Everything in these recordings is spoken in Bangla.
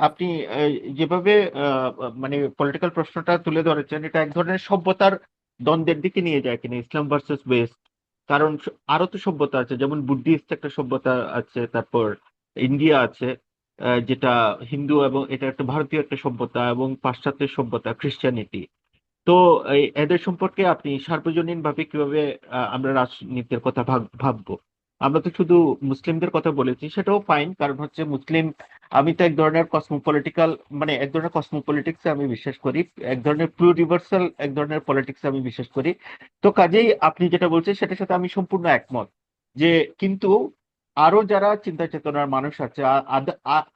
আপনি যেভাবে মানে পলিটিক্যাল প্রশ্নটা তুলে ধরেছেন, এটা এক ধরনের সভ্যতার দ্বন্দ্বের দিকে নিয়ে যায় কিনা, ইসলাম ভার্সেস ওয়েস্ট। কারণ আরো তো সভ্যতা আছে, যেমন বুদ্ধিস্ট একটা সভ্যতা আছে, তারপর ইন্ডিয়া আছে, যেটা হিন্দু, এবং এটা একটা ভারতীয় একটা সভ্যতা, এবং পাশ্চাত্যের সভ্যতা খ্রিস্টানিটি। তো এদের সম্পর্কে আপনি সার্বজনীন ভাবে কিভাবে আমরা রাজনীতির কথা ভাববো? আমরা তো শুধু মুসলিমদের কথা বলেছি, সেটাও ফাইন, কারণ হচ্ছে মুসলিম, আমি তো এক ধরনের কসমোপলিটিক্যাল, মানে এক ধরনের কসমোপলিটিক্সে আমি বিশ্বাস করি, এক ধরনের প্লুরিভার্সাল এক ধরনের পলিটিক্সে আমি বিশ্বাস করি। তো কাজেই আপনি যেটা বলছেন সেটার সাথে আমি সম্পূর্ণ একমত, যে কিন্তু আরো যারা চিন্তা চেতনার মানুষ আছে,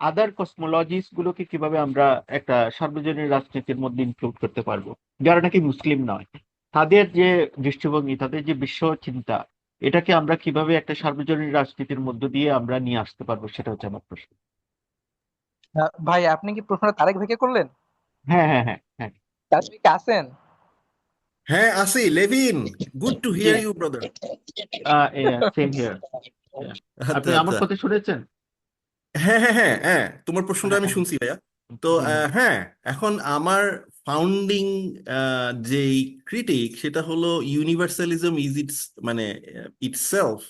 আদার কসমোলজিস গুলোকে কিভাবে আমরা একটা সার্বজনীন রাজনীতির মধ্যে ইনক্লুড করতে পারবো, যারা নাকি মুসলিম নয়, তাদের যে দৃষ্টিভঙ্গি, তাদের যে বিশ্ব চিন্তা, এটাকে আমরা কিভাবে একটা সার্বজনীন রাজনীতির মধ্য দিয়ে আমরা নিয়ে আসতে পারবো, সেটা হচ্ছে আমার প্রশ্ন। ভাই, আপনি কি প্রশ্নটা তারেক ভাইকে করলেন? হ্যাঁ, হ্যাঁ, হ্যাঁ, হ্যাঁ। তারেক ভাই কি আছেন? হ্যাঁ, আসি লেভিন। গুড টু জি। Here you brother. Same here. আপনি আচ্ছা আমার আচ্ছা। কথা শুনেছেন? হ্যাঁ হ্যাঁ হ্যাঁ হ্যাঁ, তোমার প্রশ্নটা হ্যাঁ, আমি হ্যাঁ। শুনছি ভাইয়া। তো জি, হ্যাঁ। হ্যাঁ, এখন আমার ফাউন্ডিং যেই ক্রিটিক সেটা হলো ইউনিভার্সালিজম ইজ ইটস, মানে ইটসেলফ।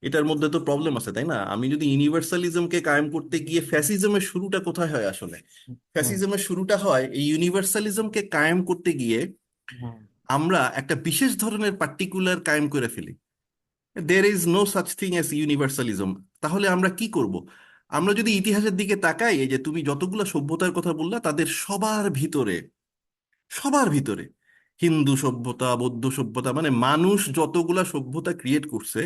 এটার মধ্যে তো প্রবলেম আছে, তাই না? আমি যদি ইউনিভার্সালিজমকে কায়েম করতে গিয়ে ফ্যাসিজমের শুরুটা কোথায় হয় আসলে? হুম, ফ্যাসিজমের শুরুটা হয় এই ইউনিভার্সালিজমকে কায়েম করতে গিয়ে হুম। আমরা একটা বিশেষ ধরনের পার্টিকুলার কায়েম করে ফেলি। There is no such thing as universalism. তাহলে আমরা কি করব? আমরা যদি ইতিহাসের দিকে তাকাই, এই যে তুমি যতগুলো সভ্যতার কথা বললা তাদের সবার ভিতরে হিন্দু সভ্যতা, বৌদ্ধ সভ্যতা, মানে মানুষ যতগুলা সভ্যতা ক্রিয়েট করছে।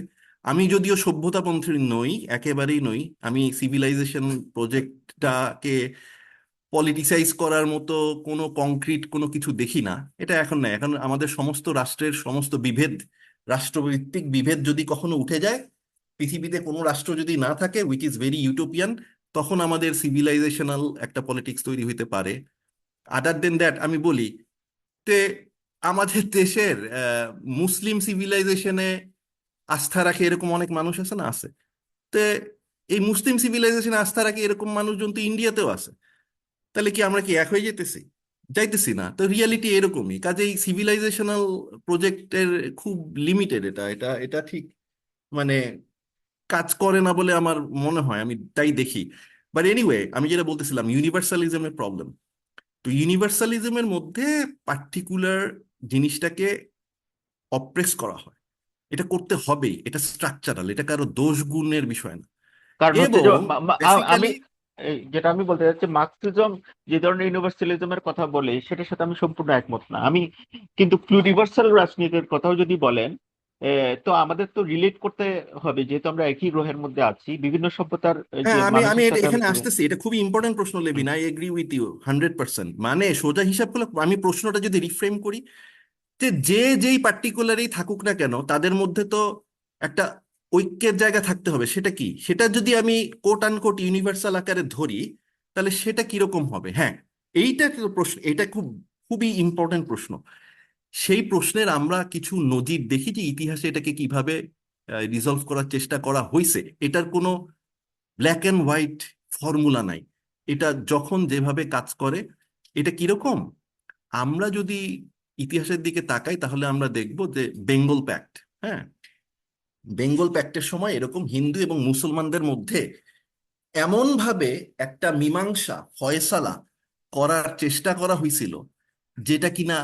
আমি যদিও সভ্যতাপন্থী নই, একেবারেই নই। আমি সিভিলাইজেশন প্রজেক্টটাকে পলিটিসাইজ করার মতো কোনো কংক্রিট কোনো কিছু দেখি না। এটা এখন না, এখন আমাদের সমস্ত রাষ্ট্রের সমস্ত বিভেদ, রাষ্ট্রভিত্তিক বিভেদ যদি কখনো উঠে যায়, পৃথিবীতে কোনো রাষ্ট্র যদি না থাকে, উইচ ইজ ভেরি ইউটোপিয়ান, তখন আমাদের সিভিলাইজেশনাল একটা পলিটিক্স তৈরি হইতে পারে। আদার দেন দ্যাট আমি বলি, তে আমাদের দেশের মুসলিম সিভিলাইজেশনে আস্থা রাখে এরকম অনেক মানুষ আছে না? আছে। তে এই মুসলিম সিভিলাইজেশনে আস্থা রাখে এরকম মানুষজন তো ইন্ডিয়াতেও আছে। তাহলে কি আমরা কি এক হয়ে যেতেছি? যাইতেছি না তো। রিয়ালিটি এরকমই। কাজেই সিভিলাইজেশনাল প্রজেক্টের খুব লিমিটেড, এটা এটা এটা ঠিক, মানে কাজ করে না বলে আমার মনে হয়, আমি তাই দেখি। বাট এনিওয়ে, আমি যেটা বলতেছিলাম ইউনিভার্সালিজমের প্রবলেম। তো ইউনিভার্সালিজমের মধ্যে পার্টিকুলার জিনিসটাকে অপ্রেস করা হয়। এটা করতে হবেই, এটা স্ট্রাকচারাল, এটা কারো দোষ গুণের বিষয় না। কারণ হচ্ছে যে এবং আমি বেসিক্যালি যেটা আমি বলতে চাচ্ছি, মার্কসিজম যে ধরনের ইউনিভার্সালিজমের কথা বলে, সেটার সাথে আমি সম্পূর্ণ একমত না আমি। কিন্তু প্লুরিভার্সাল রাজনীতির কথাও যদি বলেন, তো আমাদের তো রিলেট করতে হবে, যেহেতু আমরা একই গ্রহের মধ্যে আছি, বিভিন্ন সভ্যতার যে হ্যাঁ, আমি আমি মানুষের সাথে এখানে আমাদের। আসতেছি। এটা খুবই ইম্পর্টেন্ট প্রশ্ন লেবিন, আই এগ্রি উইথ ইউ 100%। মানে সোজা হিসাব করলে আমি প্রশ্নটা যদি রিফ্রেম করি, যে যে যেই পার্টিকুলারই থাকুক না কেন, তাদের মধ্যে তো একটা ঐক্যের জায়গা থাকতে হবে। সেটা কি? সেটা যদি আমি কোট আনকোট ইউনিভার্সাল আকারে ধরি, তাহলে সেটা কিরকম হবে? হ্যাঁ, এইটা তো প্রশ্ন, এটা খুবই ইম্পর্টেন্ট প্রশ্ন। সেই প্রশ্নের আমরা কিছু নজির দেখি যে ইতিহাসে এটাকে কিভাবে রিজলভ করার চেষ্টা করা হয়েছে। এটার কোনো ব্ল্যাক অ্যান্ড হোয়াইট ফর্মুলা নাই। এটা যখন যেভাবে কাজ করে, এটা কিরকম, আমরা যদি ইতিহাসের দিকে তাকাই তাহলে আমরা দেখব যে বেঙ্গল প্যাক্ট, হ্যাঁ, বেঙ্গল প্যাক্টের সময় এরকম হিন্দু এবং মুসলমানদের মধ্যে এমন ভাবে একটা মীমাংসা ফয়সালা করার চেষ্টা করা হয়েছিল, যেটা কিনা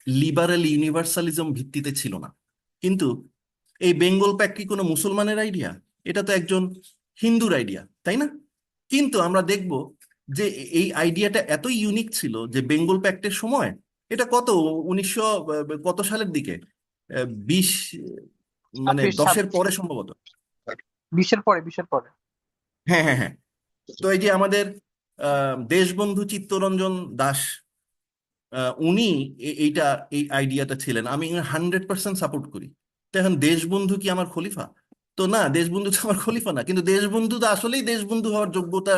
লিবারেল ইউনিভার্সালিজম ভিত্তিতে ছিল না। কিন্তু এই বেঙ্গল প্যাক্ট কি কোনো মুসলমানের আইডিয়া? এটা তো একজন হিন্দুর আইডিয়া, তাই না? কিন্তু আমরা দেখব যে এই আইডিয়াটা এত ইউনিক ছিল যে বেঙ্গল প্যাক্টের সময়, এটা কত 1900 কত সালের দিকে, 20, মানে 26 10-এর পরে সম্ভবত। 20-এর পরে, 20-এর পরে। হ্যাঁ হ্যাঁ হ্যাঁ। তো এই যে আমাদের দেশবন্ধু চিত্তরঞ্জন দাস, উনি এইটা, এই আইডিয়াটা ছিলেন, আমি 100% সাপোর্ট করি। তো এখন দেশবন্ধু কি আমার খলিফা? তো না, দেশবন্ধু তো আমার খলিফা না। কিন্তু দেশবন্ধু তো আসলেই দেশবন্ধু হওয়ার যোগ্যতা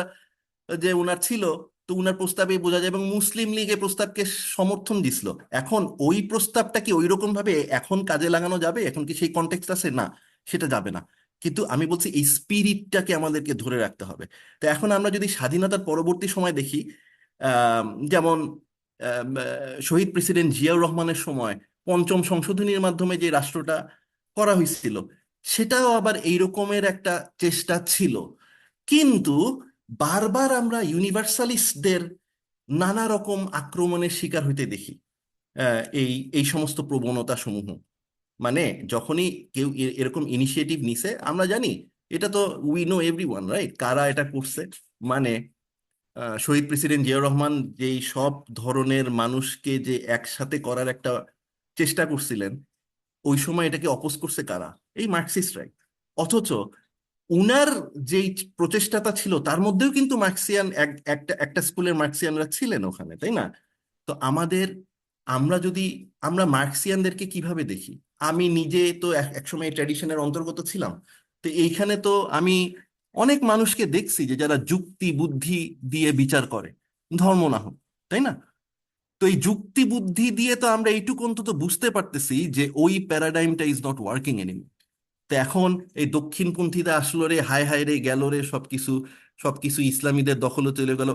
যে উনার ছিল, তো উনার প্রস্তাবে বোঝা যায়। এবং মুসলিম লীগ এই প্রস্তাবকে সমর্থন দিছিল। এখন ওই প্রস্তাবটা কি ওই রকম ভাবে এখন কাজে লাগানো যাবে? এখন কি সেই কনটেক্সট আছে? না, সেটা যাবে না। কিন্তু আমি বলছি এই স্পিরিটটাকে আমাদেরকে ধরে রাখতে হবে। তো এখন আমরা যদি স্বাধীনতার পরবর্তী সময় দেখি, যেমন শহীদ প্রেসিডেন্ট জিয়াউর রহমানের সময় পঞ্চম সংশোধনীর মাধ্যমে যে রাষ্ট্রটা করা হয়েছিল, সেটাও আবার এই রকমের একটা চেষ্টা ছিল। কিন্তু বারবার আমরা ইউনিভার্সালিস্টদের নানা রকম আক্রমণের শিকার হইতে দেখি এই এই সমস্ত প্রবণতা সমূহ। মানে যখনই কেউ এরকম ইনিশিয়েটিভ নিছে, আমরা জানি এটা তো উই নো এভরিওয়ান রাইট কারা এটা করছে। মানে শহীদ প্রেসিডেন্ট জিয়াউর রহমান যেই সব ধরনের মানুষকে যে একসাথে করার একটা চেষ্টা করছিলেন, ওই সময় এটাকে অপোজ করছে কারা? এই মার্কসিস্টরাই। অথচ উনার যেই প্রচেষ্টাটা ছিল তার মধ্যেও কিন্তু মার্কসিয়ান একটা একটা স্কুলের মার্কসিয়ানরা ছিলেন ওখানে, তাই না? তো আমরা যদি আমরা মার্কসিয়ানদেরকে কিভাবে দেখি? আমি নিজে তো একসময় এই ট্র্যাডিশনের অন্তর্গত ছিলাম। তো এইখানে তো আমি অনেক মানুষকে দেখছি যে যারা যুক্তি বুদ্ধি দিয়ে বিচার করে, ধর্ম না হোক, তাই না? তো এই যুক্তি বুদ্ধি দিয়ে তো আমরা এইটুকু অন্তত বুঝতে পারতেছি যে ওই প্যারাডাইমটা ইজ নট ওয়ার্কিং এনিমোর। তো এখন এই দক্ষিণপন্থীরা আসলো রে, হায় হায় রে, গেল রে, সবকিছু সবকিছু ইসলামীদের দখলে চলে গেল।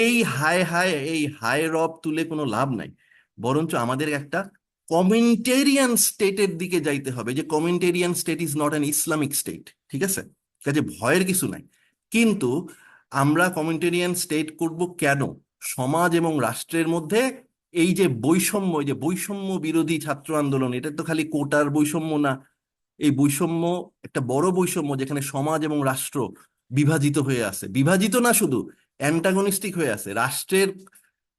এই হায় হায়, এই হায় রব তুলে কোনো লাভ নাই। বরঞ্চ আমাদের একটা কমেন্টেরিয়ান স্টেটের দিকে যাইতে হবে, যে communitarian state is not an Islamic state. ঠিক আছে, কাজে ভয়ের কিছু নাই। কিন্তু আমরা কমেন্টেরিয়ান স্টেট করব কেন? সমাজ এবং রাষ্ট্রের মধ্যে এই যে বৈষম্য, এই যে বৈষম্য বিরোধী ছাত্র আন্দোলন, এটা তো খালি কোটার বৈষম্য না। এই বৈষম্য একটা বড় বৈষম্য, যেখানে সমাজ এবং রাষ্ট্র বিভাজিত হয়ে আছে। বিভাজিত না শুধু, অ্যান্টাগনিস্টিক হয়ে আছে। রাষ্ট্রের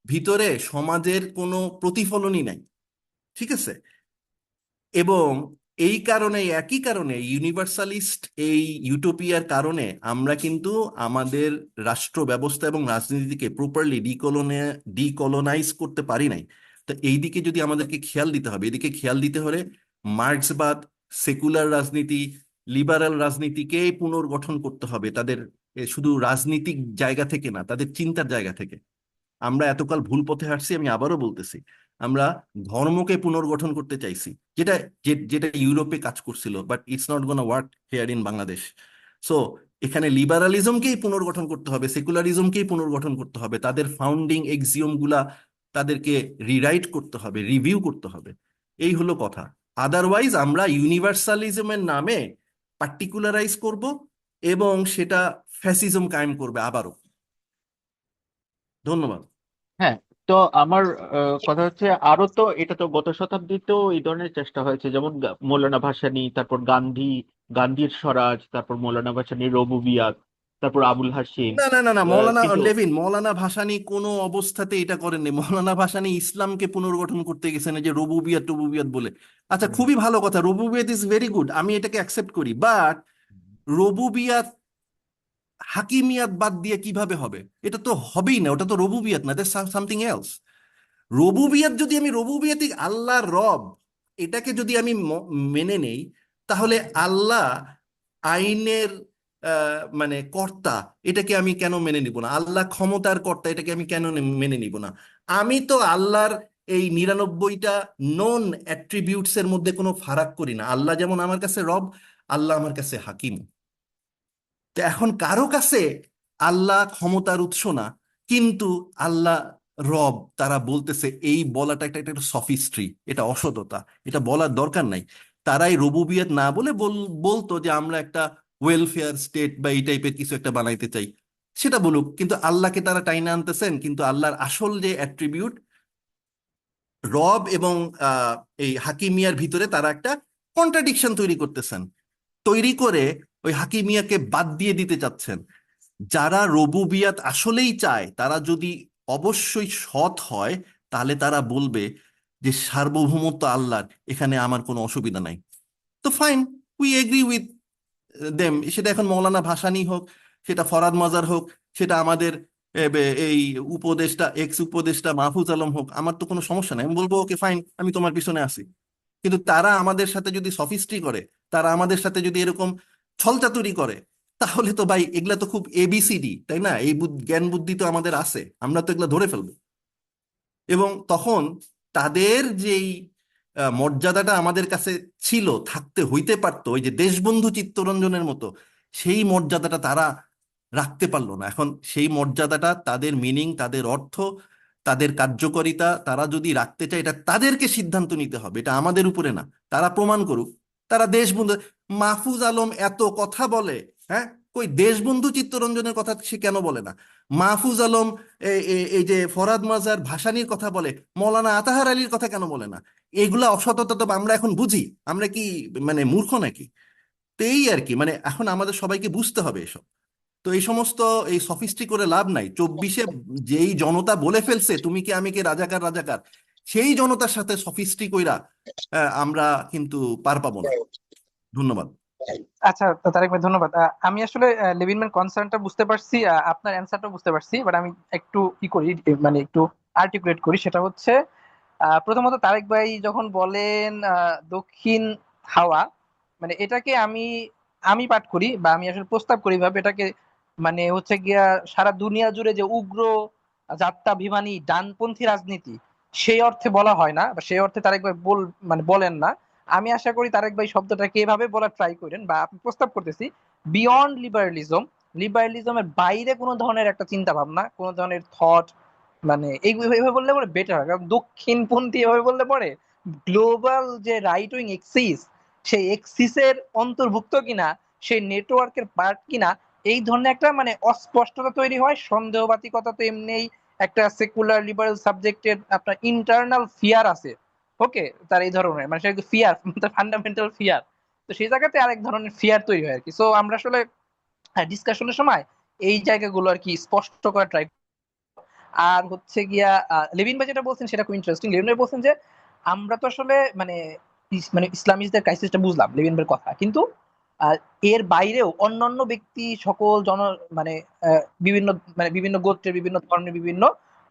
ভিতরে সমাজের কোনো প্রতিফলনই নাই। ঠিক আছে। এবং এই কারণে, একই কারণে ইউনিভার্সালিস্ট এই ইউটোপিয়ার কারণে আমরা কিন্তু আমাদের রাষ্ট্র ব্যবস্থা এবং রাজনীতিকে প্রপারলি ডিকলোনাইজ করতে পারি নাই। তো এই দিকে যদি আমাদেরকে খেয়াল দিতে হবে, এদিকে খেয়াল দিতে হলে মার্ক্সবাদ, সেকুলার রাজনীতি, লিবারাল রাজনীতিকে পুনর্গঠন করতে হবে তাদের শুধু রাজনীতিক জায়গা থেকে না, তাদের চিন্তার জায়গা থেকে। আমরা এতকাল ভুল পথে হাঁটছি, আমি আবারও বলতেছি। আমরা ধর্মকে পুনর্গঠন করতে চাইছি, যেটা যেটা ইউরোপে কাজ করছিল, but it's not gonna work here in Bangladesh. So এখানে লিবারালিজমকেই পুনর্গঠন করতে হবে, সেকুলারিজমকেই পুনর্গঠন করতে হবে, তাদের ফাউন্ডিং এক্সিওম গুলা তাদেরকে রিরাইট করতে হবে, রিভিউ করতে হবে। এই হলো কথা। আদারওয়াইজ আমরা ইউনিভার্সালিজমের নামে পার্টিকুলারাইজ করব এবং সেটা ফ্যাসিজম কায়েম করবে আবারও। ধন্যবাদ। হ্যাঁ, তো আমার কথা হচ্ছে আরো তো এটা তো গত শতাব্দীতেও এই ধরনের চেষ্টা হয়েছে, যেমন মৌলানা ভাসানী, তারপর গান্ধী, গান্ধীর স্বরাজ, তারপর মৌলানা ভাসানীর রবুবিয়াত, তারপর আবুল হাসিম। না না না না, মৌলানা কিন্তু লেভিন, মৌলানা ভাসানী কোনো অবস্থাতে এটা করেননি। মৌলানা ভাসানী ইসলামকে পুনর্গঠন করতে গেছেন এই যে রবুবিয়াত টবুবিয়াত বলে। আচ্ছা, হুম, খুবই ভালো কথা, রবুবিয়াত ইজ ভেরি গুড, আমি এটাকে অ্যাকসেপ্ট করি। বাট রবুবিয়াত হাকিমিয়াত বাদ দিয়ে কিভাবে হবে? এটা তো হবেই না, ওটা তো রবুবিয়াত না, দ্যাটস সামথিং এলস। রবুবিয়াত যদি আমি রবুবিয়াতি আল্লাহ রব, এটাকে যদি আমি মেনে নেই, তাহলে আল্লাহ আইনের মানে কর্তা, এটাকে আমি কেন মেনে নিব না? আল্লাহ ক্ষমতার কর্তা, এটাকে আমি কেন মেনে নিব না? আমি তো আল্লাহর এই 99টা নন অ্যাট্রিবিউটস এর মধ্যে কোনো ফারাক করি না। আল্লাহ যেমন আমার কাছে রব, আল্লাহ আমার কাছে হাকিম। তো এখন কারো কাছে আল্লাহ ক্ষমতার উৎস না, কিন্তু আল্লাহ রব তারা বলতেছে, এই বলাটা একটা একটা সফিস্ট্রি, এটা অসততা, এটা বলার দরকার নাই। তারাই রবুবিয়ত না বলে বলতো যে আমরা একটা ওয়েলফেয়ার স্টেট বা এই টাইপের কিছু একটা বানাইতে চাই, সেটা বলুক। কিন্তু আল্লাহকে তারা টাইনা আনতেছেন, কিন্তু আল্লাহর আসল যে অ্যাট্রিবিউট রব এবং আহ, এই হাকিমিয়ার ভিতরে তারা একটা কন্ট্রাডিকশন তৈরি করতেছেন, তৈরি করে ওই হাকিমিয়াকে বাদ দিয়ে দিতে চাচ্ছেন। যারা রবুবিয়াত আসলেই চায়, তারা যদি অবশ্যই সৎ হয়, তাহলে তারা বলবে যে সার্বভৌমত্ব আল্লাহর, এখানে আমার কোনো অসুবিধা নাই। তো fine, we agree with them. সেটা এখন মৌলানা ভাসানী হোক, সেটা ফরাদ মাজার হোক, সেটা আমাদের এই উপদেষ্টা, এক্স উপদেষ্টা মাহফুজ আলম হোক, আমার তো কোনো সমস্যা নাই। আমি বলবো ওকে ফাইন, আমি তোমার পিছনে আছি। কিন্তু তারা আমাদের সাথে যদি সফিস্ট্রি করে, তারা আমাদের সাথে যদি এরকম ছলচাতুরি করে, তাহলে তো ভাই এগুলা তো খুব এবিসিডি, তাই না? এই জ্ঞান বুদ্ধি তো আমাদের আছে, আমরা তো এগুলা ধরে ফেলবো। এবং তখন তাদের যেই মর্যাদাটা আমাদের কাছে ছিল, থাকতে হইতে পারতো, ওই যে দেশবন্ধু চিত্তরঞ্জনের মতো, সেই মর্যাদাটা তারা রাখতে পারলো না। এখন সেই মর্যাদাটা, তাদের মিনিং, তাদের অর্থ, তাদের কার্যকারিতা তারা যদি রাখতে চায়, এটা তাদেরকে সিদ্ধান্ত নিতে হবে, এটা আমাদের উপরে না। তারা প্রমাণ করুক তারা দেশবন্ধু। মাহফুজ আলম এত কথা বলে, হ্যাঁ, কই দেশবন্ধু চিত্তরঞ্জনের কথা সে কেন বলে না? মাহফুজ আলম এই যে ফরহাদ মাজার ভাসানীর কথা বলে, মৌলানা আতাহার আলীর কথা কেন বলে না? এগুলা অসততা তো আমরা এখন বুঝি। আমরা কি মানে মূর্খ নাকি? তো এই আর কি, মানে এখন আমাদের সবাইকে বুঝতে হবে এসব। তো এই সমস্ত এই সফিস্টি করে লাভ নাই। 24-এ যেই জনতা বলে ফেলছে তুমি কি আমি কি রাজাকার রাজাকার, সেই জনতার সাথে সফিস্টি কইরা আমরা কিন্তু পার পাবো না। ধন্যবাদ। আচ্ছা, তো তারেক ভাই ধন্যবাদ। আমি আসলে লেভিন ম্যান কনসার্নটা বুঝতে পারছি, আপনার অ্যান্সারটা বুঝতে পারছি, বাট আমি একটু কি করি, মানে একটু আর্টিকুলেট করি। সেটা হচ্ছে প্রথমত তারেক ভাই যখন বলেন দক্ষিণ হাওয়া, মানে এটাকে আমি আমি পাঠ করি বা আমি আসলে প্রস্তাব করি ভাবে এটাকে, মানে হচ্ছে গিয়া সারা দুনিয়া জুড়ে যে উগ্র জাত্যাভিমানী ডানপন্থী রাজনীতি, সেই অর্থে বলা হয় না বা সেই অর্থে তারেক ভাই মানে বলেন না। আমি আশা করি তারেক ভাই শব্দটাকে এভাবে বলার ট্রাই করেন, বা আপনি প্রস্তাব করতেছি বিয়ন্ড লিবারালিজম, লিবারালিজমের বাইরে কোনো ধরনের একটা চিন্তা ভাবনা, কোনো ধরনের থট, মানে এইভাবে বললে পরে বেটার হয়। কারণ দক্ষিণপন্থী এভাবে বললে পরে গ্লোবাল যে রাইট উইং এক্সিস, সেই এক্সিসের অন্তর্ভুক্ত কিনা, সেই নেটওয়ার্কের পার্ট কিনা, এই ধরনের একটা মানে অস্পষ্টতা তৈরি হয়। সন্দেহবাতিকতা তো এমনিই একটা সেকুলার লিবারেল সাবজেক্টের আপনার ইন্টারনাল ফিয়ার আছে। ওকে, তার এই ধরনের মানে সেটা ফিয়ার, ফান্ডামেন্টাল ফিয়ার। তো সেই জায়গাতে আরেক ধরনের ফিয়ার তৈরি হয় আর কি। সো আমরা আসলে ডিসকাশনের সময় এই জায়গাগুলো আর কি স্পষ্ট করা ট্রাই। আর হচ্ছে গিয়া লেভিন ভাই যেটা বলছেন সেটা খুব ইন্টারেস্টিং। লেভিন ভাই বলছেন যে আমরা তো আসলে মানে মানে ইসলামিস্টদের ক্রাইসিসটা বুঝলাম লেভিন ভাইয়ের কথা, কিন্তু আহ, এর বাইরেও অন্যান্য ব্যক্তি সকল মানে বিভিন্ন মানে বিভিন্ন গোত্রের, বিভিন্ন ধর্মের, বিভিন্ন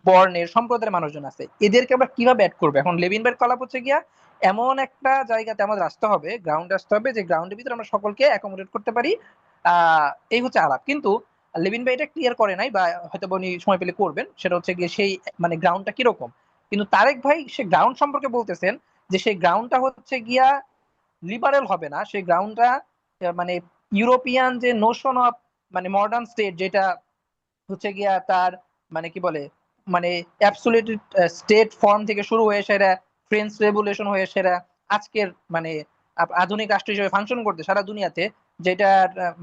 বর্ণের, সম্প্রদায়ের মানুষজন আছে, এদেরকে আমরা কিভাবে অ্যাড করবো? এখন লেভিন ভাইয়ের কলাপ হচ্ছে গিয়া এমন একটা জায়গাতে আমাদের আসতে হবে, গ্রাউন্ডে আসতে হবে, যে গ্রাউন্ডের ভিতরে আমরা সকলকে অ্যাকোমোডেট করতে পারি। এই হচ্ছে আলাপ। কিন্তু লেভিন ভাই এটা ক্লিয়ার করে নাই, বা হয়তো উনি সময় পেলে করবেন, সেটা হচ্ছে গিয়ে সেই মানে গ্রাউন্ডটা কিরকম। কিন্তু তারেক ভাই সে গ্রাউন্ড সম্পর্কে বলতেছেন যে সেই গ্রাউন্ডটা হচ্ছে গিয়া লিবারেল হবে না, সেই গ্রাউন্ডটা মানে ইউরোপিয়ান যে নোশন অফ মানে মডার্ন স্টেট, যেটা হচ্ছে গিয়া তার মানে কি বলে, মানে অ্যাবসোলিউট স্টেট ফর্ম থেকে শুরু হয়ে সেরা ফ্রেঞ্চ রেভলিউশন হয়ে সেরা আজকের মানে আধুনিক রাষ্ট্র হিসেবে ফাংশন করতে সারা দুনিয়াতে, যেটা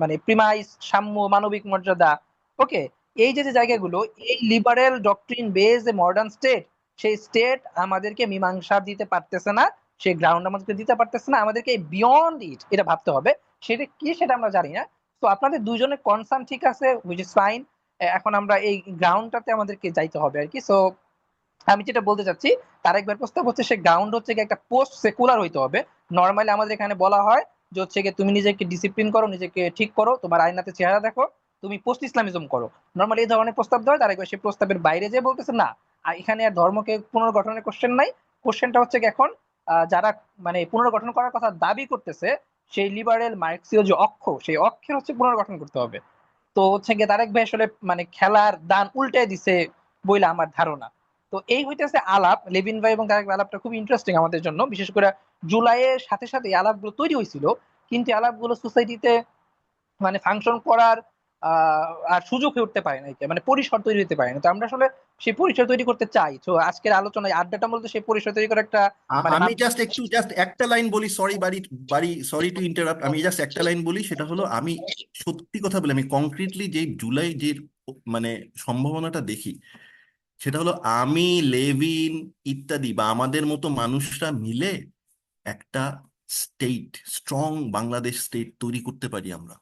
মানে প্রিমাইস সাম্য, মানবিক মর্যাদা। ওকে, এই যে যে জায়গাগুলো, এই লিবারেল ডক্ট্রিন বেস যে মডার্ন স্টেট, সেই স্টেট আমাদেরকে মীমাংসা দিতে পারতেছে না, সেই গ্রাউন্ড আমাদেরকে দিতে পারতেছে না, আমাদেরকে বিয়ন্ড ইট এটা ভাবতে হবে। সেটা কি সেটা আমরা জানি না। তো আপনাদের দুজনের কনসার্ন ঠিক আছে, হুইচ ইজ ফাইন। এখন আমরা এই গ্রাউন্ডটাতে আমাদেরকে যাইতে হবে আর কি। সো আমি যেটা বলতে চাচ্ছি, তার একবার প্রস্তাব হচ্ছে সে গ্রাউন্ড হচ্ছে গিয়ে একটা পোস্ট সেকুলার হইতে হবে। নর্মালি আমাদের এখানে বলা হয় যে হচ্ছে গিয়ে তুমি নিজেকে ডিসিপ্লিন করো, নিজেকে ঠিক করো, তোমার আয়নাতে চেহারা দেখো, তুমি পোস্ট ইসলামিজম করো। নর্মালি এই ধরনের প্রস্তাব দেওয়া হয়, তার একবার সেই প্রস্তাবের বাইরে যে বলতেছে না, আর এখানে আর ধর্মকে পুনর্গঠনের কোশ্চেন নাই। কোশ্চেনটা হচ্ছে গিয়ে এখন যারা মানে পুনর্গঠন করার কথা দাবি করতেছে, সেই লিবারেল মার্ক্সীয় যে অক্ষ, সেই অক্ষের হচ্ছে পুনর্গঠন করতে হবে। তো হচ্ছে গিয়ে তারেক ভাই আসলে মানে খেলার দান উল্টে দিছে বইলে আমার ধারণা। তো এই হইতেছে আলাপ, লেভিন ভাই এবং তারেক ভাই আলাপটা খুব ইন্টারেস্টিং আমাদের জন্য, বিশেষ করে জুলাইয়ের সাথে সাথে এই আলাপগুলো তৈরি হয়েছিল, কিন্তু এই আলাপগুলো সোসাইটিতে মানে ফাংশন করার আর সুযোগ হয়ে উঠতে পারে না, মানে পরিসর তৈরি হতে পারে না। তো আমরা আসলে সেই পরিসর তৈরি করতে চাই। তো আজকের আলোচনায় আড্ডাটা বলতে সেই পরিসর তৈরি করার একটা মানে আমি জাস্ট একটা লাইন বলি, সরি বাড়ি বাড়ি, সরি টু ইন্টারাপ্ট, আমি জাস্ট একটা লাইন বলি। সেটা হলো, আমি সত্যি কথা বলি, আমি কংক্রিটলি যে জুলাই যে মানে সম্ভাবনাটা দেখি, সেটা হলো আমি, লেভিন ইত্যাদি বা আমাদের মতো মানুষরা মিলে একটা স্টেট, স্ট্রং বাংলাদেশ স্টেট তৈরি করতে পারি আমরা।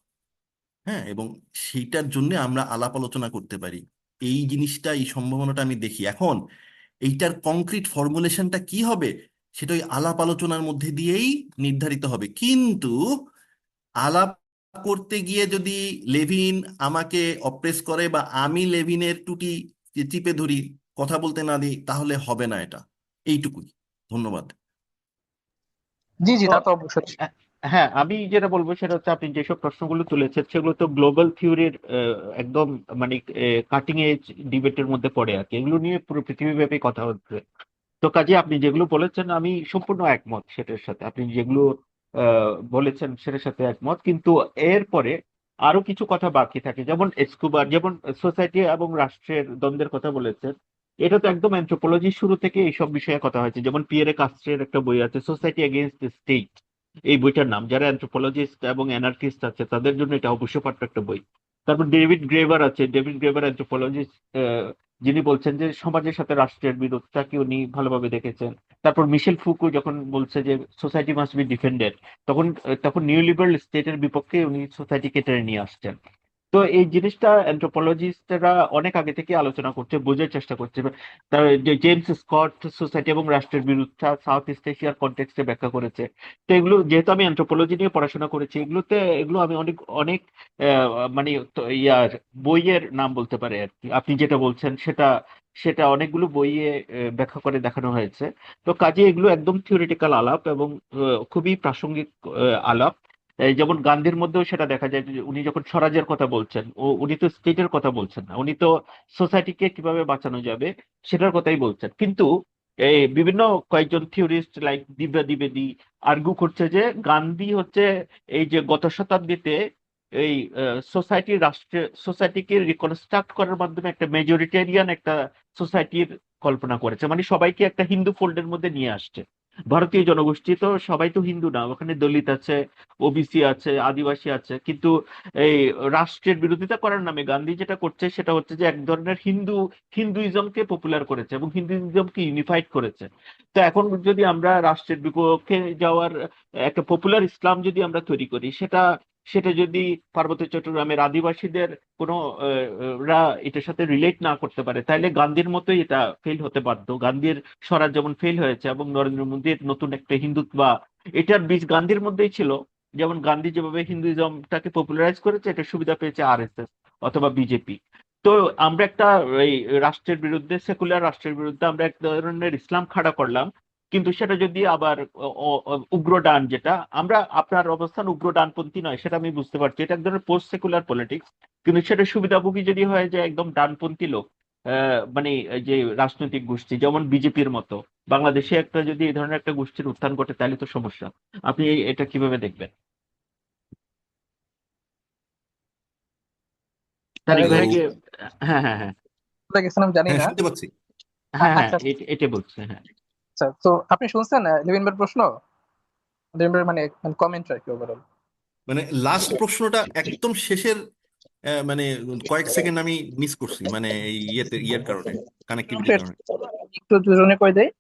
হ্যাঁ, এবং সেইটার জন্য আমরা আলাপ আলোচনা করতে পারি। এই জিনিসটা, এই সম্ভাবনাটা আমি দেখি। এখন এইটার কংক্রিট ফর্মুলেশনটা কি হবে, সেটা ওই আলাপ আলোচনার মধ্যে দিয়েই নির্ধারিত হবে। কিন্তু আলাপ করতে গিয়ে যদি লেভিন আমাকে অপ্রেস করে বা আমি লেভিনের টুটি চিপে ধরি, কথা বলতে না দিই, তাহলে হবে না এটা। এইটুকুই। ধন্যবাদ। জি জি, তো তা তো অবশ্যই। হ্যাঁ, আমি যেটা বলবো সেটা হচ্ছে আপনি যেসব প্রশ্নগুলো তুলেছেন সেগুলো তো গ্লোবাল থিওরির একদম মানে কাটিং এজ ডিবেটের মধ্যে পড়ে আর কি। এগুলো নিয়ে পুরো পৃথিবীব্যাপী কথা হচ্ছে। তো কাজে আপনি যেগুলো বলেছেন আমি সম্পূর্ণ একমত সেটার সাথে, আপনি যেগুলো বলেছেন সেটার সাথে একমত, কিন্তু এরপরে আরো কিছু কথা বাকি থাকে, যেমন এসকোবার, যেমন সোসাইটি এবং রাষ্ট্রের দ্বন্দ্বের কথা বলেছেন। এটা তো একদম অ্যানথ্রোপোলজির শুরু থেকে এইসব বিষয়ে কথা হয়েছে, যেমন পিয়েরে কাস্ট্রের একটা বই আছে সোসাইটি এগেইনস্ট স্টেট, এই বইটার নাম, যারা অ্যানথ্রোপোলজিস্ট এবং অ্যানার্কিস্ট আছে তাদের জন্য এটা অবশ্যই পাঠ্য একটা বই। তারপর ডেভিড গ্রেভার আছে, ডেভিড গ্রেভার অ্যানথ্রোপোলজিস্ট, যিনি বলছেন যে সমাজের সাথে রাষ্ট্রের বিরোধটাকে উনি ভালোভাবে দেখেছেন। তারপর মিশেল ফুকু যখন বলছে যে সোসাইটি মাস্ট বি ডিফেন্ডেড, তখন তখন নিউ লিবারাল স্টেটের বিপক্ষে উনি সোসাইটিকে টেনে নিয়ে আসছেন। তো এই জিনিসটা অ্যানথ্রোপোলজিস্টরা অনেক আগে থেকে আলোচনা করছে, বোঝার চেষ্টা করছে। তার যে জেমস স্কট সোসাইটি এবং রাষ্ট্রের বিরুদ্ধে সাউথ ইস্ট এশিয়ার কনটেক্সটে ব্যাখ্যা করেছে। তো এগুলো যেহেতু আমি অ্যানথ্রোপোলজি নিয়ে পড়াশোনা করেছি, এগুলো আমি অনেক অনেক মানে ইয়ার বইয়ের নাম বলতে পারে আর কি, আপনি যেটা বলছেন সেটা সেটা অনেকগুলো বইয়ে ব্যাখ্যা করে দেখানো হয়েছে। তো কাজে এগুলো একদম থিওরিটিক্যাল আলাপ এবং খুবই প্রাসঙ্গিক আলাপ। এই যেমন গান্ধীর মধ্যেও সেটা দেখা যায় যে উনি যখন স্বরাজের কথা বলছেন, উনি তো স্টেটের কথা বলছেন না, উনি তো সোসাইটিকে কিভাবে বাঁচানো যাবে সেটার কথাই বলছেন। কিন্তু এই বিভিন্ন কয়েকজন থিওরিস্ট লাইক দিব্যা দ্বিবেদী আর্গু করছে যে গান্ধী হচ্ছে এই যে গত শতাব্দীতে এই সোসাইটিকে রিকনস্ট্রাক্ট করার মাধ্যমে একটা মেজরিটেরিয়ান একটা সোসাইটির কল্পনা করেছে, মানে সবাইকে একটা হিন্দু ফোল্ডের মধ্যে নিয়ে আসছে। ভারতীয় জনগোষ্ঠী তো সবাই তো হিন্দু না, ওখানে দলিত আছে, ওবিসি আছে, আদিবাসী আছে, কিন্তু এই রাষ্ট্রের বিরোধিতা করার নামে গান্ধী যেটা করছে সেটা হচ্ছে যে এক ধরনের হিন্দুইজমকে পপুলার করেছে এবং হিন্দুইজমকে ইউনিফাইড করেছে। তো এখন যদি আমরা রাষ্ট্রের বিপক্ষে যাওয়ার একটা পপুলার ইসলাম যদি আমরা তৈরি করি, সেটা সেটা যদি পার্বত্য চট্টগ্রামের আদিবাসীদের কোনো রা এটার সাথে রিলেট না করতে পারে, তাহলে গান্ধীর মতোই এটা ফেল হতে বাধ্য। গান্ধীর স্বরাজ যেমন ফেল হয়েছে এবং নরেন্দ্র মোদীর নতুন একটা হিন্দুত্ব বা এটার বীজ গান্ধীর মধ্যেই ছিল। যেমন গান্ধী যেভাবে হিন্দুইজমটাকে পপুলারাইজ করেছে, এটা সুবিধা পেয়েছে আরএসএস অথবা বিজেপি। তো আমরা একটা এই রাষ্ট্রের বিরুদ্ধে, সেকুলার রাষ্ট্রের বিরুদ্ধে আমরা এক ধরনের ইসলাম খাড়া করলাম, কিন্তু সেটা যদি আবার উগ্র ডান, যেটা আমরা, আপনার অবস্থান উগ্র ডানপন্থী নয় সেটা আমি বুঝতে পারছি, এটা এক ধরনের পোস্ট সেকুলার পলিটিক্স, কিন্তু সেটা সুবিধাভোগী যদি হয় যে একদম ডানপন্থী লোক, মানে এই যে রাজনৈতিক গোষ্ঠী যেমন বিজেপির মতো, বাংলাদেশে একটা যদি এই ধরনের একটা গোষ্ঠীর উত্থান ঘটে তাহলে তো সমস্যা। আপনি এটা কিভাবে দেখবেন? তারিক তারেক ভাই ভাই হ্যালো, কি? হ্যাঁ, হ্যাঁ, হ্যাঁ, কোথায় গেছিলাম জানি হ্যাঁ না। শুনতে পাচ্ছি। হ্যাঁ, হ্যাঁ, আচ্ছা এটা বলছে, হ্যাঁ। আচ্ছা, তো আপনি শুনছেন লেভিন ভাইয়ের প্রশ্ন, লেভিন ভাইয়ের মানে কমেন্ট আর কি ওভারঅল। মানে লাস্ট প্রশ্নটা একদম শেষের মানে কয়েক সেকেন্ড আমি মিস করছি, মানে এই ইয়ের কারণে, কানেক্টিভিটির কারণে। একটু দুজনে করে দেই।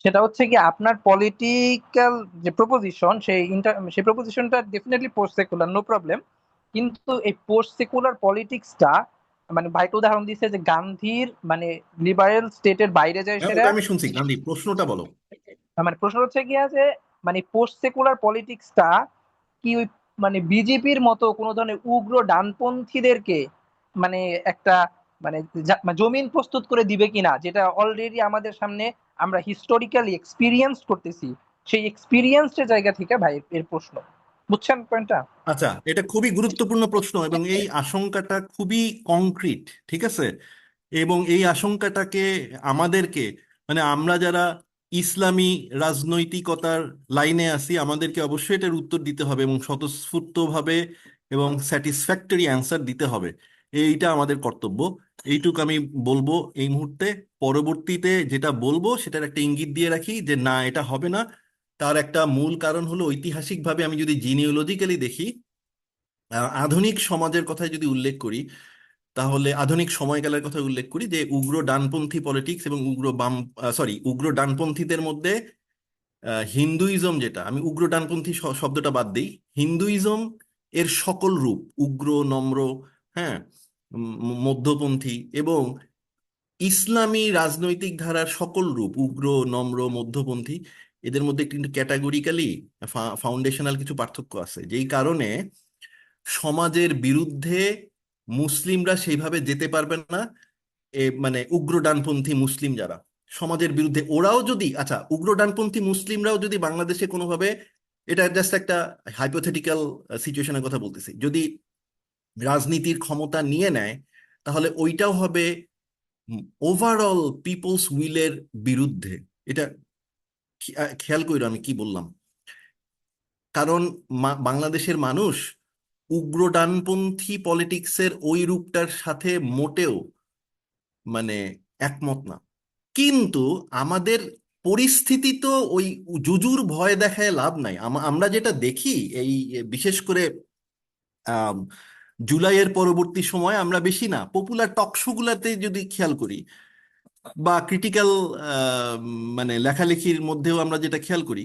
সেটা হচ্ছে কি আপনার পলিটিক্যাল যে প্রপোজিশন, সেই প্রপোজিশনটা definitely post secular, no problem. কিন্তু এই পোস্ট সেকুলার পলিটিক্সটা মানে ভাইকে উদাহরণ দিচ্ছে যে গান্ধীর মানে লিবারেল স্টেটের বাইরে যায় হ্যাঁ সেটা। ওটা আমি শুনছি, গান্ধী প্রশ্নটা বলো। মানে প্রশ্ন হচ্ছে গিয়া যে মানে পোস্ট সেকুলার পলিটিক্সটা কি ওই মানে বিজেপির মতো কোন ধরনের উগ্র ডানপন্থীদেরকে মানে একটা মানে মানে জমিন প্রস্তুত করে দিবে কিনা, যেটা অলরেডি আমাদের সামনে আমরা হিস্টোরিক্যালি এক্সপিরিয়েন্স করতেছি, সেই এক্সপিরিয়েন্সের জায়গা থেকে ভাই এর প্রশ্ন। বুঝছেন পয়েন্টটা? আচ্ছা, এটা খুবই গুরুত্বপূর্ণ প্রশ্ন এবং এই আশঙ্কাটা খুবই কংক্রিট, ঠিক আছে। এবং এই আশঙ্কাটাকে আমাদেরকে, মানে আমরা যারা ইসলামী রাজনৈতিকতার লাইনে আছি, আমাদেরকে অবশ্যই এটার উত্তর দিতে হবে এবং স্বতঃস্ফূর্তভাবে এবং স্যাটিসফ্যাক্টরি অ্যান্সার দিতে হবে। এইটা আমাদের কর্তব্য। এইটুকু আমি বলবো এই মুহূর্তে। পরবর্তীতে যেটা বলবো সেটার একটা ইঙ্গিত দিয়ে রাখি যে না, এটা হবে না। তার একটা মূল কারণ হলো, ঐতিহাসিকভাবে আমি যদি জিনিওলজিক্যালি দেখি, আধুনিক সমাজের কথা যদি উল্লেখ করি, তাহলে আধুনিক সময়কালের কথা উল্লেখ করি যে উগ্র ডানপন্থী পলিটিক্স এবং উগ্র বাম, সরি, উগ্র ডানপন্থীদের মধ্যে হিন্দুইজম, যেটা আমি উগ্র ডানপন্থী শব্দটা বাদ দিই, হিন্দুইজম এর সকল রূপ, উগ্র, নম্র, হ্যাঁ, মধ্যপন্থী এবং ইসলামী রাজনৈতিক ধারার সকল রূপ, উগ্র, নম্র, মধ্যপন্থী, এদের মধ্যে কিন্তু ক্যাটাগরিক্যালি ফাউন্ডেশনাল কিছু পার্থক্য আছে, যেই কারণে সমাজের বিরুদ্ধে মুসলিমরা সেইভাবে যেতে পারবে না। মানে উগ্র ডানপন্থী মুসলিম যারা সমাজের বিরুদ্ধে, ওরাও যদি, আচ্ছা, উগ্র ডানপন্থী মুসলিমরাও যদি বাংলাদেশে কোনোভাবে, এটা জাস্ট একটা হাইপোথেটিক্যাল সিচুয়েশনের কথা বলতেছি, যদি রাজনীতির ক্ষমতা নিয়ে নেয়, তাহলে ওইটাও হবে ওভারঅল পিপলস উইলের বিরুদ্ধে। এটা খেয়াল কইরো আমি কি বললাম। কারণ বাংলাদেশের মানুষ উগ্র ডানপন্থী পলিটিক্সের ওই রূপটার সাথে মোটেও মানে একমত না। কিন্তু আমাদের পরিস্থিতি তো ওই জুজুর ভয় দেখায় লাভ নাই। আমরা যেটা দেখি এই বিশেষ করে আম, জুলাইয়ের পরবর্তী সময় আমরা বেশি না পপুলার টক শো গুলাতে যদি খেয়াল করি বা ক্রিটিক্যাল মানে লেখালেখির মধ্যেও আমরা যেটা খেয়াল করি,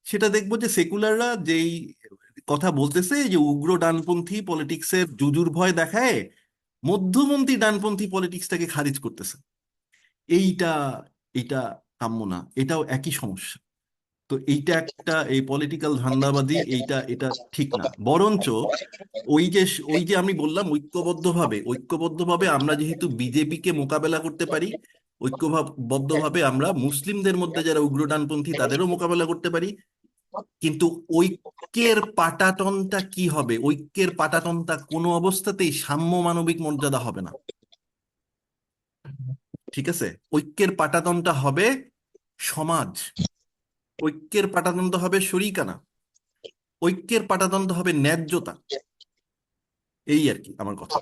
সেটা দেখবো যে সেকুলাররা যেই কথা বলতেছে যে উগ্র ডানপন্থী পলিটিক্সের জুজুর ভয় দেখায় মধ্যপন্থী ডানপন্থী পলিটিক্সটাকে খারিজ করতেছে। এইটা এইটা কাম্য না, এটাও একই সমস্যা। তো এইটা একটা এই পলিটিক্যাল ধান্দাবাজি, এটা ঠিক না। বরঞ্চ ওই যে আমি বললাম ঐক্যবদ্ধভাবে আমরা যেহেতু বিজেপিকে মোকাবেলা করতে পারি, ঐক্যবদ্ধভাবে আমরা মুসলিমদের মধ্যে যারা উগ্র ডানপন্থী তাদেরও মোকাবেলা করতে পারি। কিন্তু ঐক্যের পাটাতনটা কি হবে? ঐক্যের পাটাতনটা কোনো অবস্থাতেই সাম্য মানবিক মর্যাদা হবে না। ঠিক আছে? ঐক্যের পাটাতনটা হবে সমাজ, ঐক্যের পাটাতনটা হবে শরিকানা, ঐক্যের পাটাতনটা হবে ন্যায্যতা। এই আর কি আমার কথা।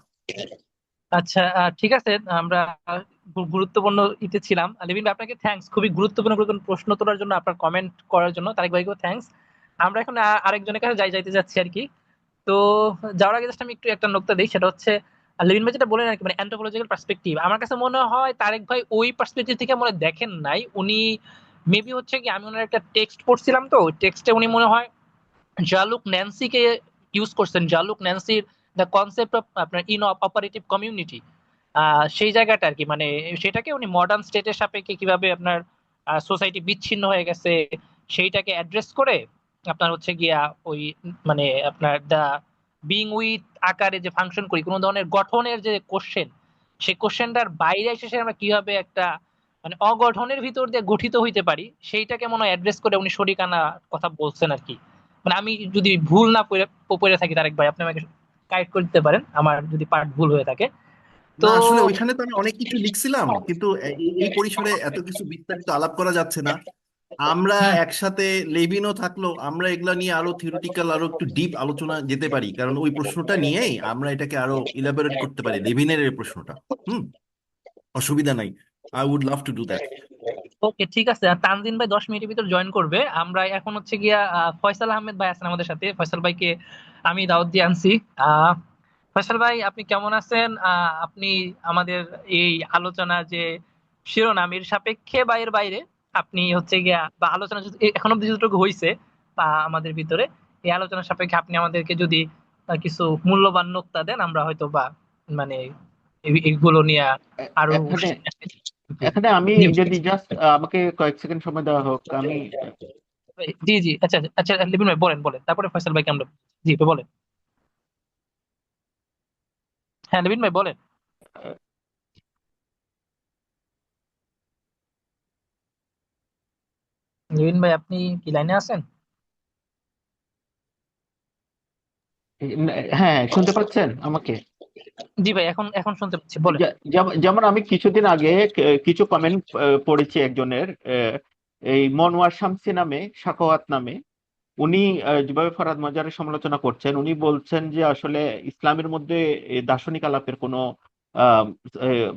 আচ্ছা, ঠিক আছে। আমরা গুরুত্বপূর্ণ ইতে ছিলাম। লেভিন ভাই, আপনাকে থ্যাঙ্কস খুবই গুরুত্বপূর্ণ গুরুত্বপূর্ণ প্রশ্ন তোলার জন্য, আপনার কমেন্ট করার জন্য। তারেক ভাইকেও থ্যাঙ্কস। আমরা এখন আরেকজনের কাছে যাইতে যাচ্ছি আর কি। তো যাওয়ার আগে জাস্ট আমি একটু একটা নোক্তা দিই, সেটা হচ্ছে লিভিন ভাই যেটা বলেন আর কি, মানে অ্যান্থ্রোপোলজিক্যাল পার্সপেক্টিভ, আমার কাছে মনে হয় তারেক ভাই ওই পার্সপেক্টিভ থেকে মনে হয় দেখেন নাই উনি। মেবি হচ্ছে কি, আমি ওনার একটা টেক্সট পড়ছিলাম, তো ওই টেক্সটে উনি মনে হয় জালুক ন্যান্সিকে ইউজ করছেন। জালুক ন্যান্সির দ্য কনসেপ্ট অফ আপনার ইন অপারেটিভ কমিউনিটি, সেই জায়গাটা আর কি, মানে সেটাকে উনি মডার্ন স্টেটের সাপেক্ষে কিভাবে আপনার সোসাইটি বিচ্ছিন্ন হয়ে গেছে সেইটাকে অ্যাড্রেস করে আপনার হচ্ছে গিয়া ওই মানে আপনার দা বিং উইথ আকারে যে ফাংশন করি, কোনো ধরনের গঠনের যে কোশ্চেন, সেই কোশ্চেনটার বাইরে এসে সে আমরা কিভাবে একটা মানে অগঠনের ভিতর দিয়ে গঠিত হইতে পারি, সেইটাকে মনে হয় অ্যাড্রেস করে উনি শরিকানা কথা বলছেন আর কি। মানে আমি যদি ভুল না পড়ে থাকি, তারেক ভাই আপনি আমাকে গাইড করে দিতে পারেন আমার যদি পার্ট ভুল হয়ে থাকে। তো না, আসলে ওইখানে তো আমি অনেক কিছু লিখছিলাম, কিন্তু এই পরিসরে এত কিছু বিস্তারিত আলাপ করা যাচ্ছে না। আমরা হুম, একসাথে, লেভিনও থাকলো, আমরা এগুলা নিয়ে আরো থিওরিটিক্যাল আরো একটু ডিপ আলোচনা যেতে পারি, কারণ ওই প্রশ্নটা নিয়েই আমরা এটাকে আরো ইলাবোরেট করতে পারি, লেভিনের এই প্রশ্নটা। হুম, অসুবিধা নাই। I would love to do that. Okay, ঠিক আছে। আর তানজিন ভাই 10 মিনিটের ভিতর জয়েন করবে। আমরা এখন হচ্ছে গিয়া ফয়সাল আহমেদ ভাই আছেন আমাদের সাথে। ফয়সাল ভাইকে আমি দাওয়াত দিয়ে আনছি। আহ ফয়সাল ভাই, আপনি কেমন আছেন? আপনি আমাদের এই আলোচনা যে শিরোনামের সাপেক্ষে বা এর বাইরে, আপনি হচ্ছে গিয়া বা আলোচনা এখন অব্দি যতটুকু হয়েছে বা আমাদের ভিতরে, এই আলোচনার সাপেক্ষে আপনি আমাদেরকে যদি কিছু মূল্যবান নোক্তা দেন, আমরা হয়তো বা মানে এগুলো নিয়ে আরো এখানে জি এখানে আমি জি যদি জাস্ট আমাকে কয়েক সেকেন্ড সময় দেওয়া হোক, আমি জি জি, আচ্ছা আচ্ছা, লিবিন ভাই বলেন বলেন, তারপরে ফয়সাল ভাইকে আমরা। জি ভাই বলেন। হ্যাঁ লিবিন ভাই বলেন। লিবিন ভাই, আপনি কি লাইনে আছেন? হ্যাঁ, শুনতে পাচ্ছেন আমাকে? জি ভাই, এখন এখন শুনতে পাচ্ছি, বলেন। যেমন আমি কিছুদিন আগে কিছু কমেন্ট পড়েছি একজনের, এই মনোয়ার শামসী নামে, সাখাওয়াত নামে। উনি যেভাবে ফরহাদ মজারের সমালোচনা করছেন, উনি বলছেন যে আসলে ইসলামের মধ্যে দার্শনিক আলাপের কোনো আহ,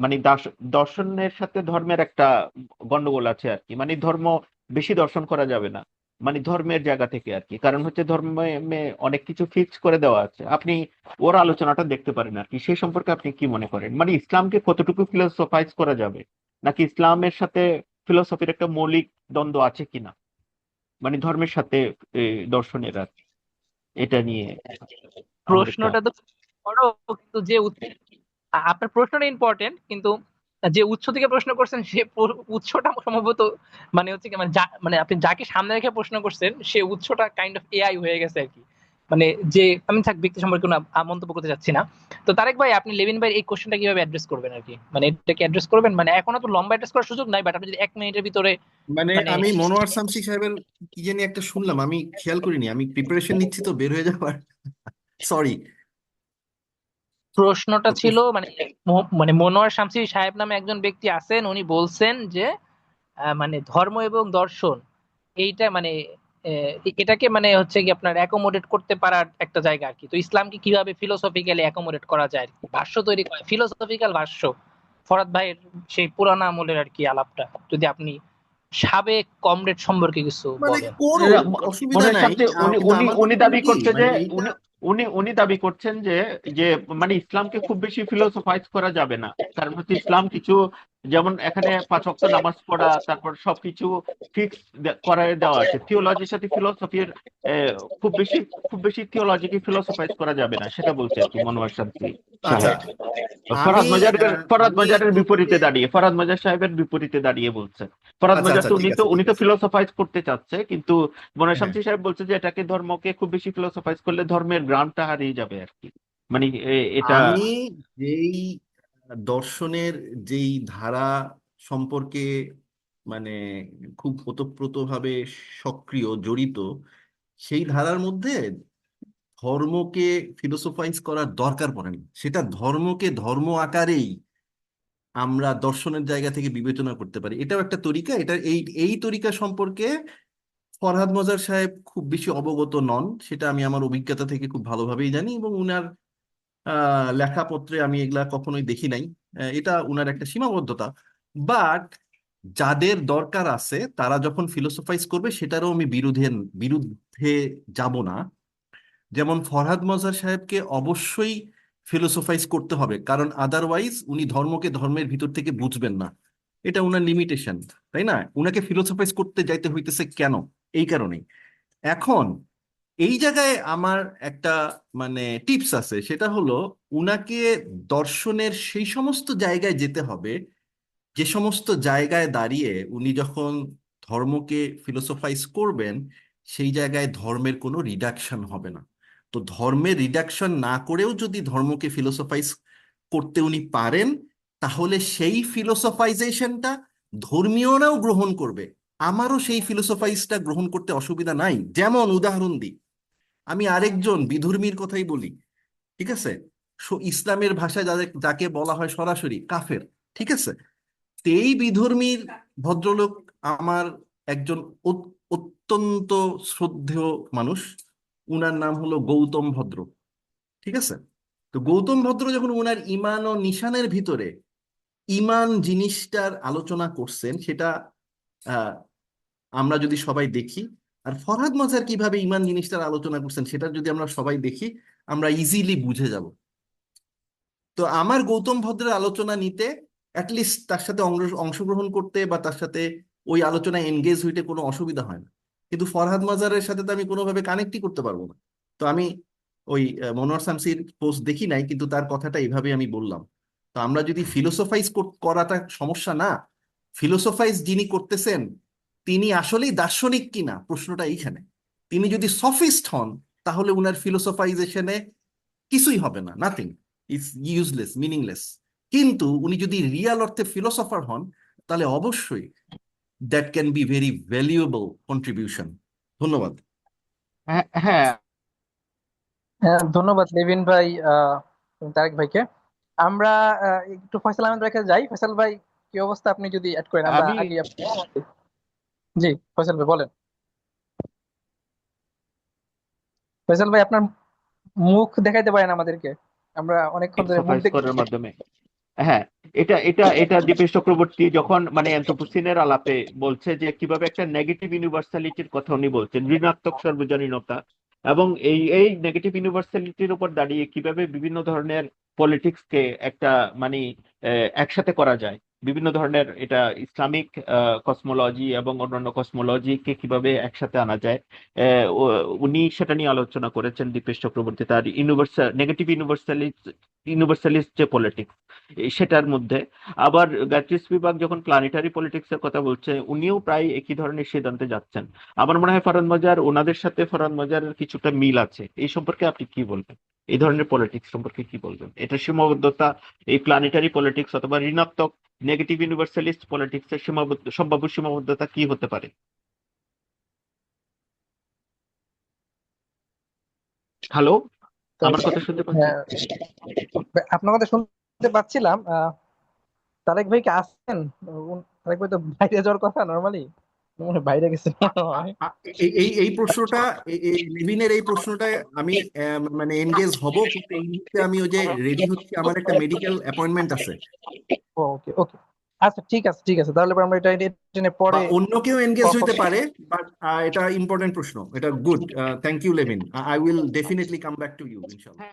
মানে দর্শনের সাথে ধর্মের একটা গন্ডগোল আছে আর কি। মানে ধর্ম বেশি দর্শন করা যাবে না, মানে ধর্মের জায়গা থেকে আর কি। কারণ হচ্ছে ধর্মে অনেক কিছু ফিক্স করে দেওয়া আছে। আপনি ওর আলোচনাটা দেখতে পারেন আর কি। সেই সম্পর্কে আপনি কি মনে করেন? মানে ইসলামকে কতটুকু ফিলোসফাইজ করা যাবে, নাকি ইসলামের সাথে ফিলোসফির একটা মৌলিক দ্বন্দ্ব আছে কিনা, মানে ধর্মের সাথে দর্শনের আর কি। এটা নিয়ে আমার একটা প্রশ্নটা তো বড়, কিন্তু যে আপনার প্রশ্নটা ইম্পর্টেন্ট, কিন্তু যে উৎস থেকে প্রশ্ন করছেন সে উৎসটা সম্ভবত মানে হচ্ছে কি, মানে মানে আপনি যাকে সামনে রেখে প্রশ্ন করছেন সে উৎসটা কাইন্ড অফ এআই হয়ে গেছে আর কি। মানে যে আমি থাক ব্যক্তি সম্পর্কে কোনো মন্তব্য করতে চাচ্ছি না। তো তারেক ভাই, আপনি লেভিন ভাই এই কোশ্চেনটা কিভাবে অ্যাড্রেস করবেন আর কি, মানে এটাকে অ্যাড্রেস করবেন, মানে এখনো তো লম্বা অ্যাড্রেস করার সুযোগ নাই, বাট আপনি যদি 1 মিনিটের ভিতরে মানে মানে আমি মনোয়ার শামসী সাহেবের কি জানি একটা শুনলাম, আমি খেয়াল করিনি, আমি প্রিপারেশন নিচ্ছি তো বের হয়ে যাওয়ার। সরি। প্রশ্নটা ওকে। ছিল মানে মানে মনোয়ার শামসী সাহেব নামে একজন ব্যক্তি আছেন, উনি বলছেন যে মানে ধর্ম এবং দর্শন এইটা মানে এটাকে মানে হচ্ছে কি আপনার অ্যাকোমোডেট করতে পারার একটা জায়গা আর কি। তো ইসলামকে কিভাবে ফিলোসফিক্যালি অ্যাকোমোডেট করা যায় আর কি, ভাষ্য তৈরি করা, ফিলোসফিক্যাল ভাষ্য। ফরাদ ভাইয়ের সেই পুরানা আমলের আর কি আলাপটা যদি আপনি সাবেক কমরেড সম্পর্কে কিছু মানে বলেন। করুক, অসুবিধা মনে নাই। হচ্ছে উনি কিন্তু উনি আমার উনি কথা হলো দাবি কি, করছে যে মানে এইটা উনি দাবি করছেন যে যে মানে ইসলামকে খুব বেশি ফিলোসফাইজ করা যাবে না। কারণ হচ্ছে ইসলাম কিছু, যেমন এখানে 5 ওয়াক্ত নামাজ পড়া, তারপর সবকিছু ফিক্স করায় দেওয়া আছে। থিওলজির সাথে ফিলোসফির খুব বেশি থিওলজিকে ফিলোসফাইজ করা যাবে না, সেটা বলছে আর কি মনোয়ার শামসী আচ্ছা। সাহেব। আমি ফরহাদ আমি মজারের বিপরীতে প্রথমে দাঁড়িয়ে, ফরহাদ মজার সাহেবের বিপরীতে দাঁড়িয়ে বলছে। ফরহাদ আচ্ছা মজার আচ্ছা, তো ঠিক উনি তো আছে উনি ঠিক তো আছে। ফিলোসফাইজ করতে চাচ্ছে, কিন্তু মনোয়ার হ্যাঁ, শামসী সাহেব বলছে যে এটাকে ধর্মকে খুব বেশি ফিলোসফাইজ করলে ধর্মের গ্রান্টটা হারিয়ে যাবে আর কি। মানে এটা আমি যেই দর্শনের যেই ধারা সম্পর্কে মানে খুব ওতপ্রোতভাবে সক্রিয় জড়িত, সেই ধারার মধ্যে ধর্মকে ফিলোসোফাইজ করার দরকার পড়ে না। সেটা ধর্মকে ধর্ম আকারেই আমরা দর্শনের জায়গা থেকে বিবেচনা করতে পারি। এটাও একটা তরিকা। এটা এই এই তরিকা সম্পর্কে ফরহাদ মজার সাহেব খুব বেশি অবগত নন, সেটা আমি আমার অভিজ্ঞতা থেকে খুব ভালোভাবেই জানি, এবং উনার লেখাপত্রে আমি এগুলা কখনোই দেখি নাই। এটা উনার একটা সীমাবদ্ধতা। বাট যাদের দরকার আছে তারা যখন ফিলোসোফাইজ করবে সেটারও আমি বিরুদ্ধে যাব না। যেমন ফরহাদ মজার সাহেবকে অবশ্যই ফিলোসোফাইজ করতে হবে, কারণ আদারওয়াইজ উনি ধর্মকে ধর্মের ভিতর থেকে বুঝবেন না। এটা উনার লিমিটেশন, তাই না? উনাকে ফিলোসোফাইজ করতে যাইতে হইতেছে কেন? এই কারণেই। এখন এই জায়গায় আমার একটা মানে টিপস আছে, সেটা হলো উনাকে দর্শনের সেই সমস্ত জায়গায় যেতে হবে যে সমস্ত জায়গায় দাঁড়িয়ে উনি যখন ধর্মকে ফিলোসোফাইজ করবেন সেই জায়গায় ধর্মের কোনো রিডাকশন হবে না। তো ধর্মের রিডাকশন না করেও যদি ধর্মকে ফিলোসোফাইজ করতে উনি পারেন, তাহলে সেই ফিলোসোফাইজেশনটা ধর্মীয়রাও গ্রহণ করবে। আমারও সেই ফিলোসোফাইজটা গ্রহণ করতে অসুবিধা নাই। যেমন উদাহরণ দিই, আমি আরেকজন বিধর্মীর কথাই বলি, ঠিক আছে? ইসলামের ভাষায় যাকে বলা হয় সরাসরি কাফের, ঠিক আছে? তো এই বিধর্মীর ভদ্রলোক আমার একজন অত্যন্ত শ্রদ্ধেয় মানুষ। উনার নাম হলো গৌতম ভদ্র, ঠিক আছে? তো গৌতম ভদ্র যখন উনার ইমান ও নিশানের ভিতরে ইমান জিনিসটার আলোচনা করছেন, সেটা আহ, আমরা যদি সবাই দেখি, আর ফরহাদ মজার কিভাবে ইমান জিনিসটার আলোচনা করছেন সেটা যদি আমরা সবাই দেখি, আমরা ইজিলি বুঝে যাব। তো আমার গৌতম ভদ্রের আলোচনা নিতে, অ্যাটলিস্ট তার সাথে অংশগ্রহণ করতে বা তার সাথে ওই আলোচনায় এনগেজ হইতে কোনো অসুবিধা হয় না। কিন্তু ফরহাদ মাজারের সাথে তো আমি কোনোভাবে কানেক্টই করতে পারবো না। তো আমি ওই মনোয়ার শামসীর পোস্ট দেখি নাই, কিন্তু তার কথাটা এইভাবে আমি বললাম। তো আমরা যদি ফিলোসোফাইজ করাটা সমস্যা না, ফিলোসোফাইজ যিনি করতেছেন তিনি আসলেই দার্শনিক কিনা প্রশ্নটা এইখানে। তিনি যদি সফিস্ট হন তাহলে উনার ফিলোসোফাইজেশনে কিছুই হবে না, নাথিং, ইটস ইউজলেস, মিনিংলেস। কিন্তু উনি যদি রিয়াল অর্থে ফিলোসফার হন, তাহলে অবশ্যই that can be very valuable contribution. ধন্যবাদ। হ্যাঁ, হ্যাঁ, হ্যাঁ, ধন্যবাদ লেভিন ভাই, তারেক ভাইকে। আমরা একটু ফয়সাল আহমেদ ভাইকে যাই। ফয়সাল ভাই, কি অবস্থা? আপনি যদি অ্যাড করেন আমরা আমি আগে জি, ফয়সাল ভাই বলেন। ফয়সাল ভাই, আপনার মুখ দেখাইতে পারেন আমাদেরকে, আমরা অনেকক্ষণ ধরে মুখ সাফাইজ দেখতে করার পাচ্ছি। মাধ্যমে, হ্যাঁ, এটা দীপেশ চক্রবর্তী যখন মানে অ্যানথ্রোপোসিনের আলাপে বলছে যে কিভাবে একটা নেগেটিভ ইউনিভার্সালিটির কথা উনি বলছেন, ঋণাত্মক সর্বজনীনতা, এবং এই নেগেটিভ ইউনিভার্সালিটির উপর দাঁড়িয়ে কিভাবে বিভিন্ন ধরনের পলিটিক্সকে একটা মানে একসাথে করা যায়। বিভিন্ন ধরনের এটা ইসলামিক কসমোলজি এবং অন্যান্য কসমোলজিকে কিভাবে একসাথে আনা যায়। উনি সেটা নিয়ে আলোচনা করেছেন দীপেশ চক্রবর্তী তার নেগেটিভ ইউনিভার্সালিস্ট যে পলিটিক্স সেটার মধ্যে। আবার গায়ত্রী স্পিবাক যখন প্ল্যানেটারি পলিটিক্স এর কথা বলছে, উনিও প্রায় একই ধরনের সিদ্ধান্তে যাচ্ছেন। আমার মনে হয় ফরহাদ মজার, ওনাদের সাথে ফরহাদ মজারের কিছুটা মিল আছে। এই সম্পর্কে আপনি কি বলবেন? এই ধরনের পলিটিক্স সম্পর্কে কি বলবেন? এটা সীমাবদ্ধতা, এই প্ল্যানেটারি পলিটিক্স অথবা ঋণাত্মক নেগেটিভ ইউনিভার্সালিস্ট পলিটিক্স এর সম্ভাব্য সীমাবদ্ধতা কি হতে পারে? হ্যালো, তো আমার কথা শুনতে পাচ্ছেন? হ্যাঁ, আপনার কথা শুনতে পাচ্ছিলাম। তারেক ভাই কি আসছেন? তারেক ভাই তো বাইরে যাওয়ার কথা নর্মালি, বাইরে গেছে মনে হয়। এই প্রশ্নটা, লিভিনের এই প্রশ্নটায় আমি মানে এনগেজ হব, কিন্তু এই মুহূর্তে আমি ওই যে রেডি হচ্ছি, আমার একটা মেডিকেল অ্যাপয়েন্টমেন্ট আছে। ওকে ওকে, আচ্ছা ঠিক আছে ঠিক আছে, তাহলে আমরা এটা টেনে বা পরে অন্য কেউ এনগেজ হইতে পারে, বাট এটা ইম্পর্টেন্ট প্রশ্ন, এটা good. Thank you Levin, I will definitely come back to you ইনশাল্লাহ।